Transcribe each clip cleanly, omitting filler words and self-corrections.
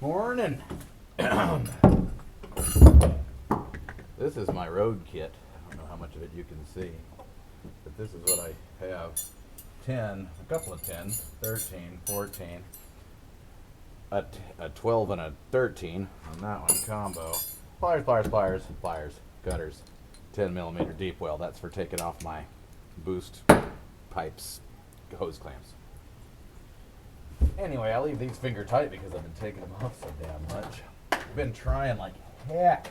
Morning. This is my road kit. I don't know how much of it you can see, but this is what I have. 10, a couple of 10s, 13, 14, a 12 and a 13 on that one combo. Pliers, gutters, 10 millimeter deep well. That's for taking off my boost pipes, hose clamps. Anyway, I leave these finger tight because I've been taking them off so damn much. I've been trying like heck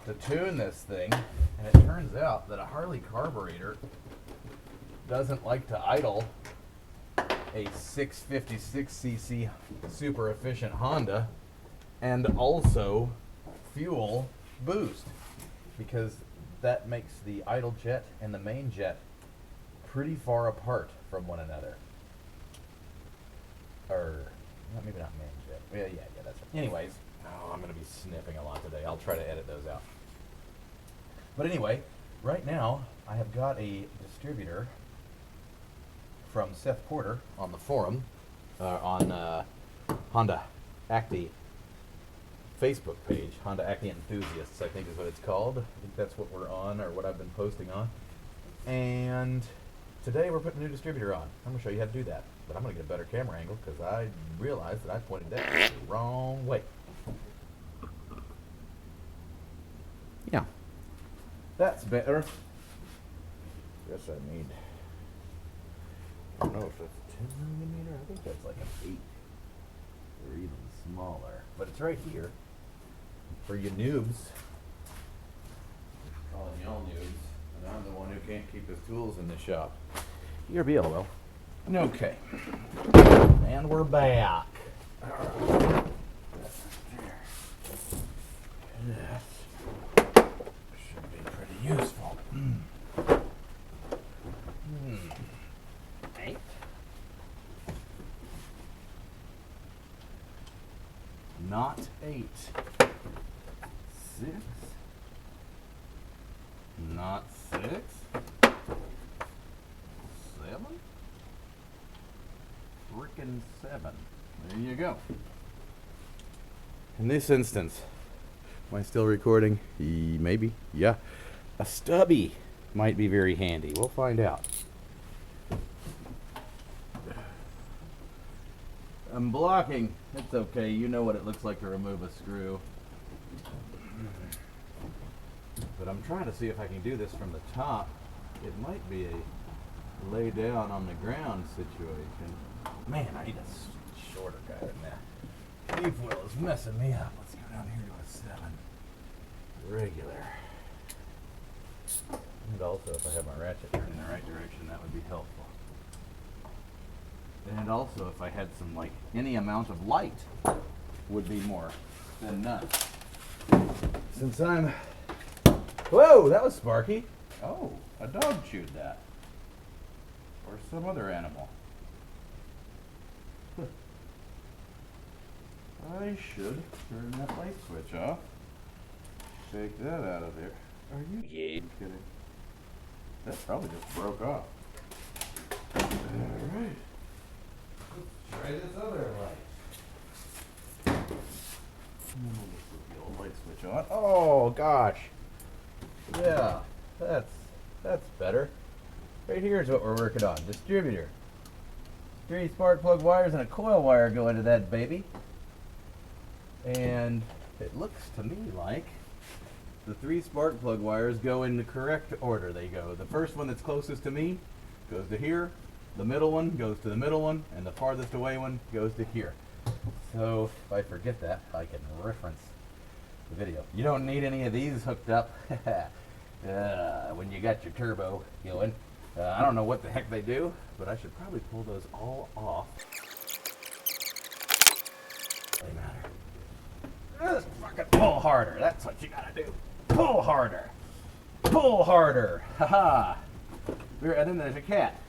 to tune this thing, and it turns out that a Harley carburetor doesn't like to idle a 656cc super efficient Honda and also fuel boost, because that makes the idle jet and the main jet pretty far apart from one another. Or maybe not main jet. Yeah, that's right. Anyways, I'm going to be sniffing a lot today. I'll try to edit those out. But anyway, right now I have got a distributor from Seth Porter on the forum, on Honda Acty Facebook page. Honda Acty Enthusiasts, I think is what it's called. I think that's what we're on, or what I've been posting on. And today we're putting a new distributor on. I'm going to show you how to do that. But I'm going to get a better camera angle because I realized that I pointed that the wrong way. Yeah. That's better. Guess I need, I don't know if that's 10 millimeter. I think that's like an 8 or even smaller. But it's right here for you noobs. Calling y'all noobs. And I'm the one who can't keep his tools in the shop. You're BLO. Okay, and we're back. This should be pretty useful. 8. Not 8. 6. Not 6. 7. Frickin' 7. There you go. In this instance, am I still recording? Maybe. Yeah. A stubby might be very handy. We'll find out. I'm blocking. It's okay. You know what it looks like to remove a screw. But I'm trying to see if I can do this from the top. It might be a lay down on the ground situation. Man, I need a shorter guy than that. Leaf wheel is messing me up. Let's go down here to a 7. Regular. And also, if I have my ratchet turned in the right direction, that would be helpful. And also, if I had some, like, any amount of light, would be more than none. Since I'm... Whoa, that was sparky. Oh, a dog chewed that. Or some other animal. I should turn that light switch off. Take that out of there. Are you kidding? That probably just broke off. Alright. Let's try this other light. And then we'll just put the old light switch on. Oh gosh. Yeah, that's better. Right here is what we're working on. Distributor. 3 spark plug wires and a coil wire go into that baby. And it looks to me like the 3 spark plug wires go in the correct order. They go. The first one that's closest to me goes to here. The middle one goes to the middle one. And the farthest away one goes to here. So if I forget that, I can reference the video. You don't need any of these hooked up when you got your turbo going. I don't know what the heck they do, but I should probably pull those all off. Doesn't matter. Just fucking pull harder. That's what you gotta do. Pull harder. Pull harder. Haha. And then there's a cat.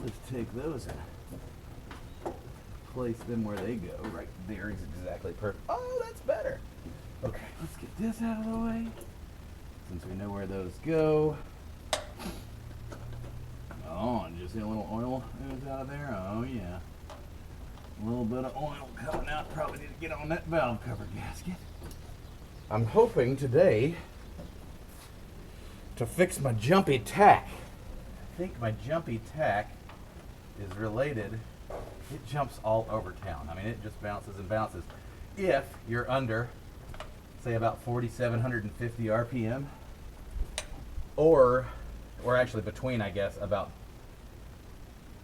Let's take those and place them where they go. Right there is exactly perfect. Oh, that's better. Okay, let's get this out of the way. Since we know where those go. Oh, and just see a little oil ooze out of there? Oh, yeah. A little bit of oil coming out. Probably need to get on that valve cover gasket. I'm hoping today to fix my jumpy tack. I think my jumpy tack is related. It jumps all over town. I mean, it just bounces and bounces. If you're under, say, about 4,750 RPM, or actually between, I guess, about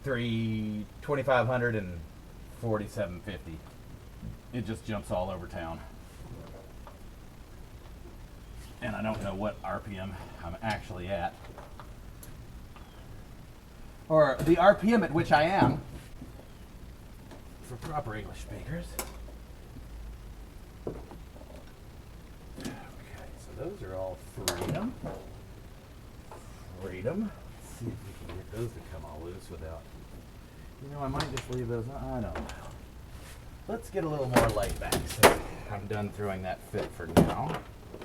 2,500 and 4,750. It just jumps all over town. And I don't know what RPM I'm actually at, or the RPM at which I am for proper English speakers. Okay, so those are all freedom. Freedom. Let's see if we can get those to come all loose without, you know, I might just leave those on. I don't know. Let's get a little more light back, so I'm done throwing that fit for now.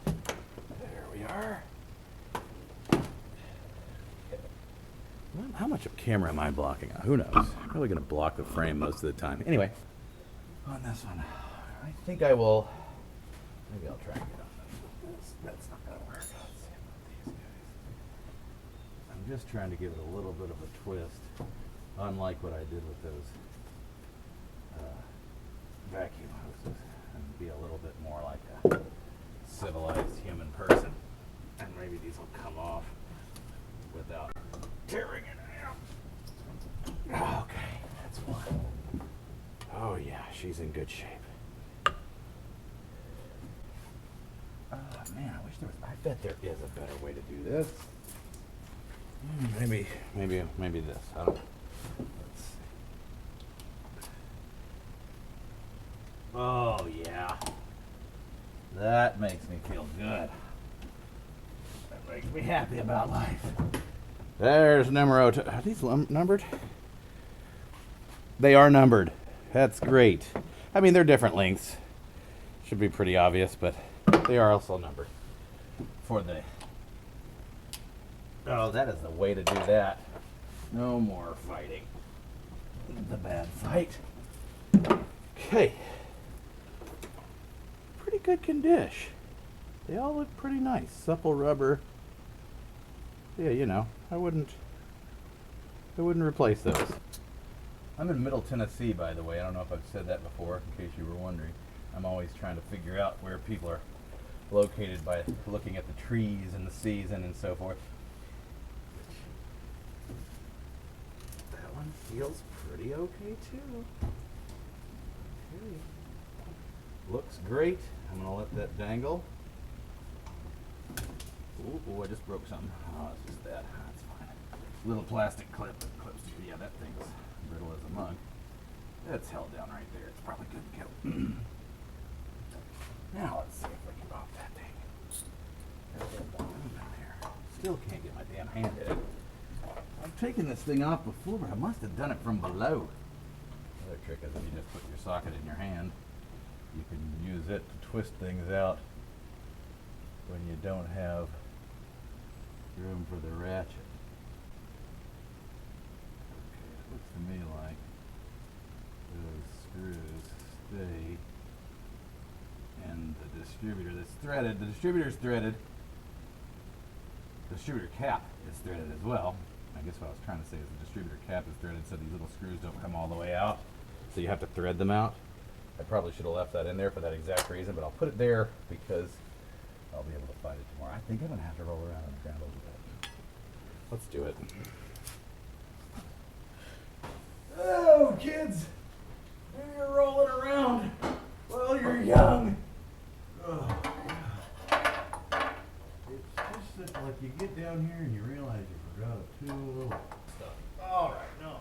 There we are. Well, how much of camera am I blocking? Who knows? I'm probably going to block the frame most of the time. Anyway, on this one, I think I will. Maybe I'll try and get on this. That's not going to work. Let's see about these guys. I'm just trying to give it a little bit of a twist, unlike what I did with those vacuum hoses, and be a little bit more like a civilized human person. And maybe these will come off without tearing it out. Okay, that's one. Oh yeah, she's in good shape. Oh man, I wish there was. I bet there is a better way to do this. Maybe this. I don't. Let's see. Oh yeah, that makes me feel good. That makes me happy about life. There's numero two. Are these numbered? They are numbered. That's great. I mean, they're different lengths. Should be pretty obvious, but they are also numbered. For the... Oh, that is the way to do that. No more fighting. The bad fight. Okay. Pretty good condition. They all look pretty nice. Supple rubber. Yeah, you know, I wouldn't replace those. I'm in Middle Tennessee, by the way. I don't know if I've said that before, in case you were wondering. I'm always trying to figure out where people are located by looking at the trees and the season and so forth. That one feels pretty okay, too. Okay. Looks great. I'm going to let that dangle. Oh, I just broke something. Oh, it's just that. That's fine. Little plastic clip that clips to you. Yeah, that thing's brittle as a mug. That's held down right there. It's probably good to go. Now let's see if we can pop that thing. There's a balloon in there. Still can't get my damn hand in it. I've taken this thing off before, but I must have done it from below. The other trick is if you just put your socket in your hand, you can use it to twist things out when you don't have room for the ratchet. Okay, it looks to me like those screws stay, and the distributor that's threaded, the distributor's threaded, the distributor cap is threaded as well. I guess what I was trying to say is the distributor cap is threaded so these little screws don't come all the way out, so you have to thread them out. I probably should have left that in there for that exact reason, but I'll put it there because I'll be able to find it tomorrow. I think I'm going to have to roll around on the ground a little bit. Let's do it. Oh, kids! You're rolling around while you're young. Oh, it's just that, like, you get down here and you realize you forgot a too little stuff. All right, no.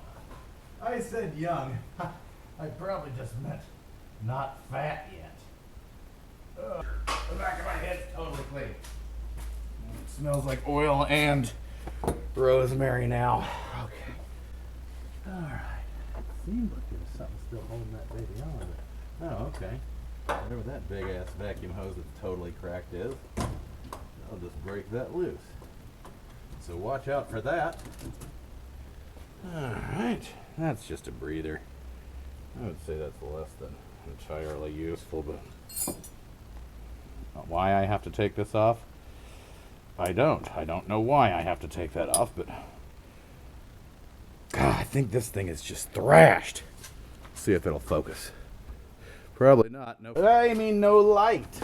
I said young. I probably just meant not fat yet. The back of my head's totally clean. It smells like oil and rosemary now. Okay. Alright. It seemed like there was something still holding that baby on. But, oh, okay. Whatever that big ass vacuum hose that's totally cracked is, I'll just break that loose. So watch out for that. Alright. That's just a breather. I would say that's less than entirely useful, but why I have to take this off? I don't know why I have to take that off, but God, I think this thing is just thrashed. Let's see if it'll focus. Probably not. No, I mean no light.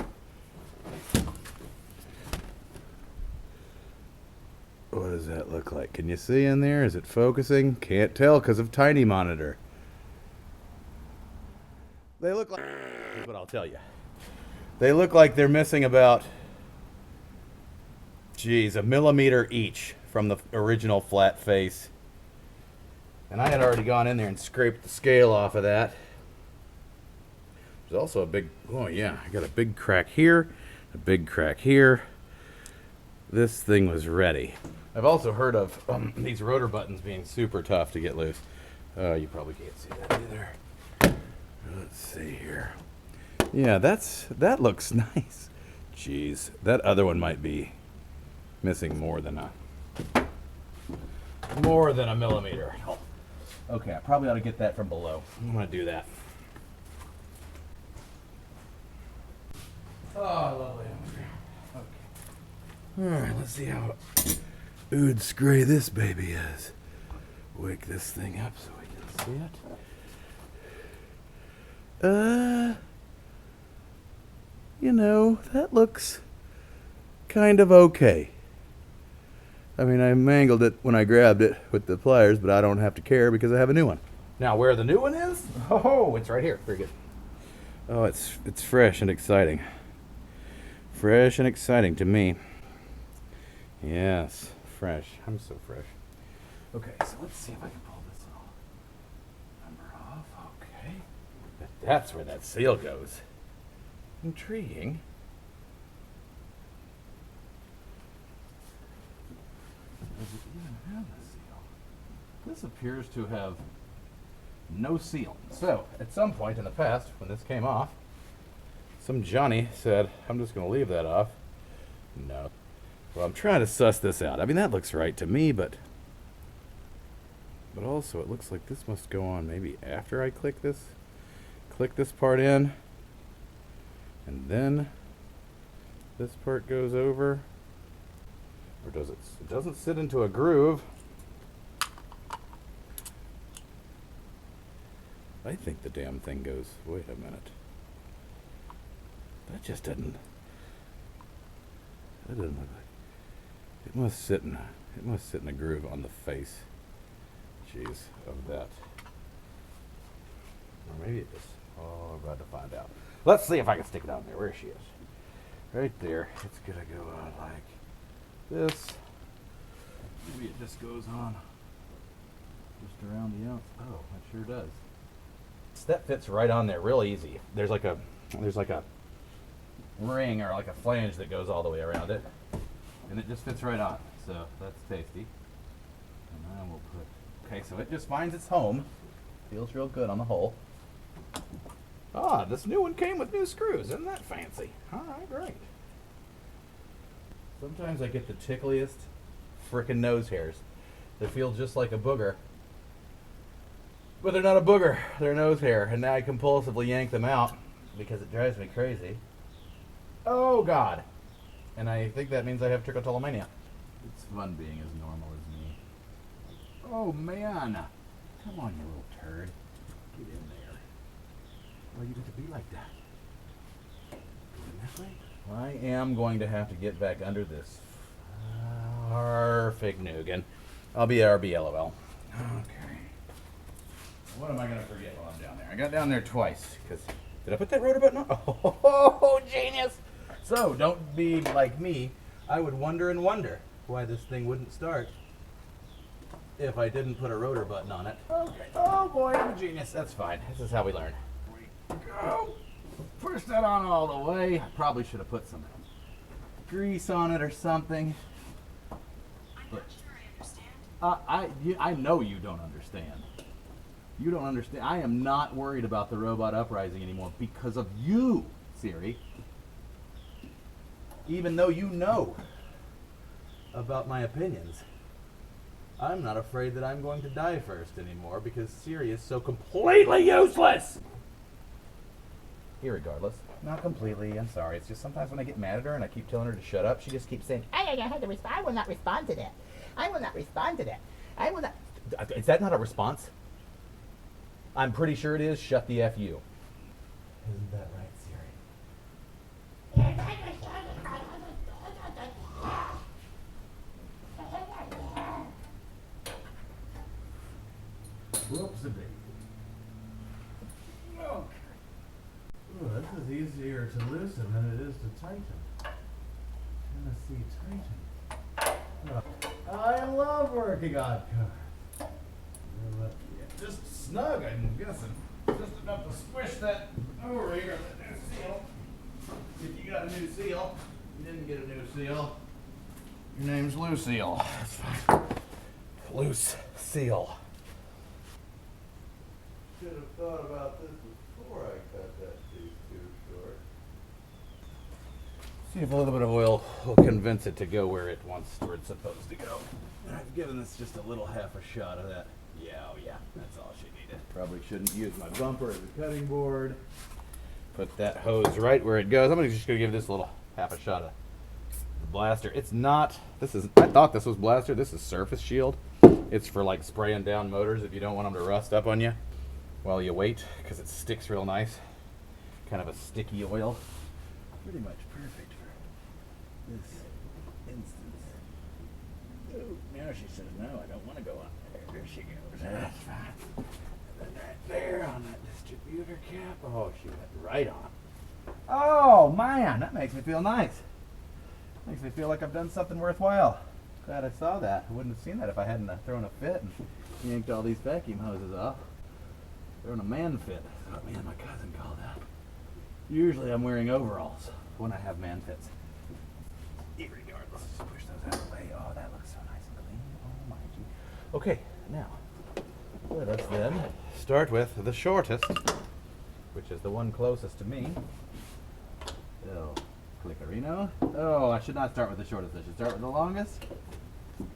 What does that look like? Can you see in there? Is it focusing? Can't tell because of tiny monitor. They look like, here's what I'll tell you. They look like they're missing about, geez, a millimeter each from the original flat face. And I had already gone in there and scraped the scale off of that. There's also a big, oh yeah, I got a big crack here, a big crack here. This thing was ready. I've also heard of these rotor buttons being super tough to get loose. You probably can't see that either. Let's see here. Yeah, that looks nice. Jeez, that other one might be missing more than a millimeter. Oh. Okay, I probably ought to get that from below. I'm gonna do that. Oh, lovely. Okay. All right, let's see how ood's gray this baby is. Wake this thing up so we can see it. You know, that looks kind of okay. I mean, I mangled it when I grabbed it with the pliers, but I don't have to care because I have a new one. Now, where the new one is? Oh, it's right here. Very good. Oh, it's fresh and exciting. Fresh and exciting to me. Yes, fresh. I'm so fresh. Okay, so let's see if I can pull this little number off. Okay. That's where that seal goes. Intriguing. Does it even have a seal? This appears to have no seal. So, at some point in the past, when this came off, some Johnny said, I'm just going to leave that off. No. Well, I'm trying to suss this out. I mean, that looks right to me, but also it looks like this must go on maybe after I click this part in, and then this part goes over, or does it? It doesn't sit into a groove. I think the damn thing goes, wait a minute. That just doesn't, that doesn't look like, it must sit in a groove on the face, jeez, of that. Or maybe it just, oh, I'm about to find out. Let's see if I can stick it on there, where she is. Right there, it's gonna go on like this. Maybe it just goes on just around the outside. Oh, it sure does. That fits right on there real easy. There's like a ring or like a flange that goes all the way around it, and it just fits right on. So that's tasty. And then we'll put, okay, so it just finds its home. Feels real good on the hole. Ah, this new one came with new screws. Isn't that fancy? All right, great. Sometimes I get the tickliest frickin' nose hairs. They feel just like a booger. But they're not a booger, they're nose hair, and now I compulsively yank them out because it drives me crazy. Oh God! And I think that means I have trichotillomania. It's fun being as normal as me. Oh man! Come on, you little turd. Get in there. Why you get to be like that? Going that way? I am going to have to get back under this perfect nougat. I'll be RBLOL. Okay. What am I going to forget while I'm down there? I got down there twice. Did I put that rotor button on? Oh, genius! So, don't be like me. I would wonder and wonder why this thing wouldn't start if I didn't put a rotor button on it. Okay. Oh boy, I'm a genius. That's fine. This is how we learn. Here we go. Push that on all the way. I probably should have put some grease on it or something. I'm not sure I understand. I know you don't understand. You don't understand. I am not worried about the robot uprising anymore because of you, Siri. Even though you know about my opinions. I'm not afraid that I'm going to die first anymore because Siri is so completely useless. Irregardless. Not completely, I'm sorry. It's just sometimes when I get mad at her and I keep telling her to shut up, she just keeps saying, I have to respond. I will not respond to that. I will not respond to that. I will not. is that not a response? I'm pretty sure it is. Shut the F you. Isn't that right, Siri? Whoopsie. Okay. Ooh, this is easier to loosen than it is to tighten. Tennessee Titan. Oh, I love working on cars. Just snug, I'm guessing. Just enough to squish that over here, that new seal. If you got a new seal, you didn't get a new seal. Your name's Lucille. That's fine. Loose seal. Should have thought about this before I cut that piece too short. See if a little bit of oil will convince it to go where it wants, where it's supposed to go. And I've given this just a little half a shot of that. Yeah, oh yeah, that's all she needed. Probably shouldn't use my bumper as a cutting board. Put that hose right where it goes. I'm just gonna give this a little half a shot of the blaster. It's not, I thought this was blaster. This is surface shield. It's for like spraying down motors if you don't want them to rust up on you while you wait, because it sticks real nice. Kind of a sticky oil. Pretty much perfect for this instance. Oh, now she says, no, I don't want to go on there. There she goes. That's fine. And then right there on that distributor cap. Oh, she went right on. Oh, man, that makes me feel nice. Makes me feel like I've done something worthwhile. Glad I saw that. I wouldn't have seen that if I hadn't thrown a fit and yanked all these vacuum hoses off. Throwing a man fit. That's what me and my cousin call that. Usually I'm wearing overalls when I have man fits. Irregardless, just push those out of the way. Oh, that looks so nice and clean. Oh my gee. Okay, now let us then start with the shortest, which is the one closest to me. Oh, clickerino. Oh, I should not start with the shortest. I should start with the longest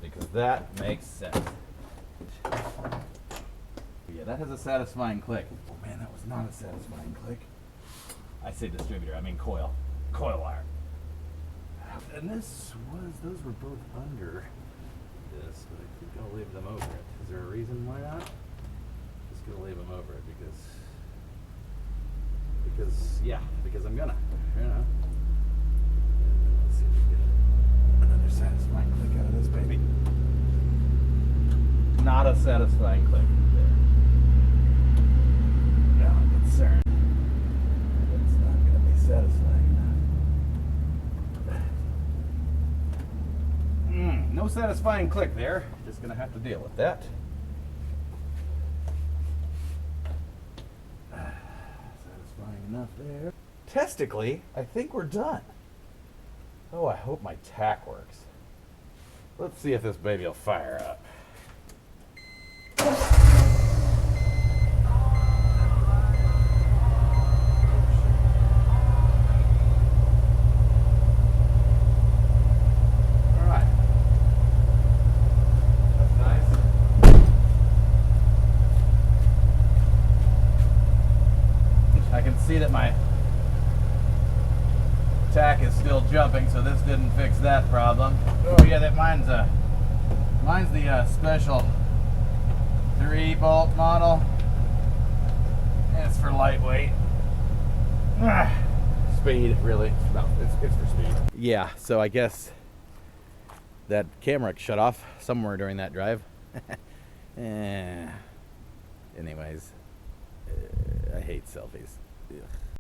because that makes sense. Yeah, that has a satisfying click. Oh man, that was not a satisfying click. I say distributor, I mean coil. Coil wire. And those were both under this, but I think I'll leave them over it. Is there a reason why not? Just gonna leave them over it because I'm gonna, you know. And let's see if we can get another satisfying click out of this baby. Not a satisfying click there. No, I'm concerned. It's not going to be satisfying enough. No satisfying click there. Just going to have to deal with that. Satisfying enough there. Testically, I think we're done. Oh, I hope my tack works. Let's see if this baby will fire up. See that my tack is still jumping, so this didn't fix that problem. Oh yeah, that mine's the special 3-bolt model. It's for lightweight. Speed, really. No, it's for speed. Yeah, so I guess that camera shut off somewhere during that drive. Anyways, I hate selfies. Ugh.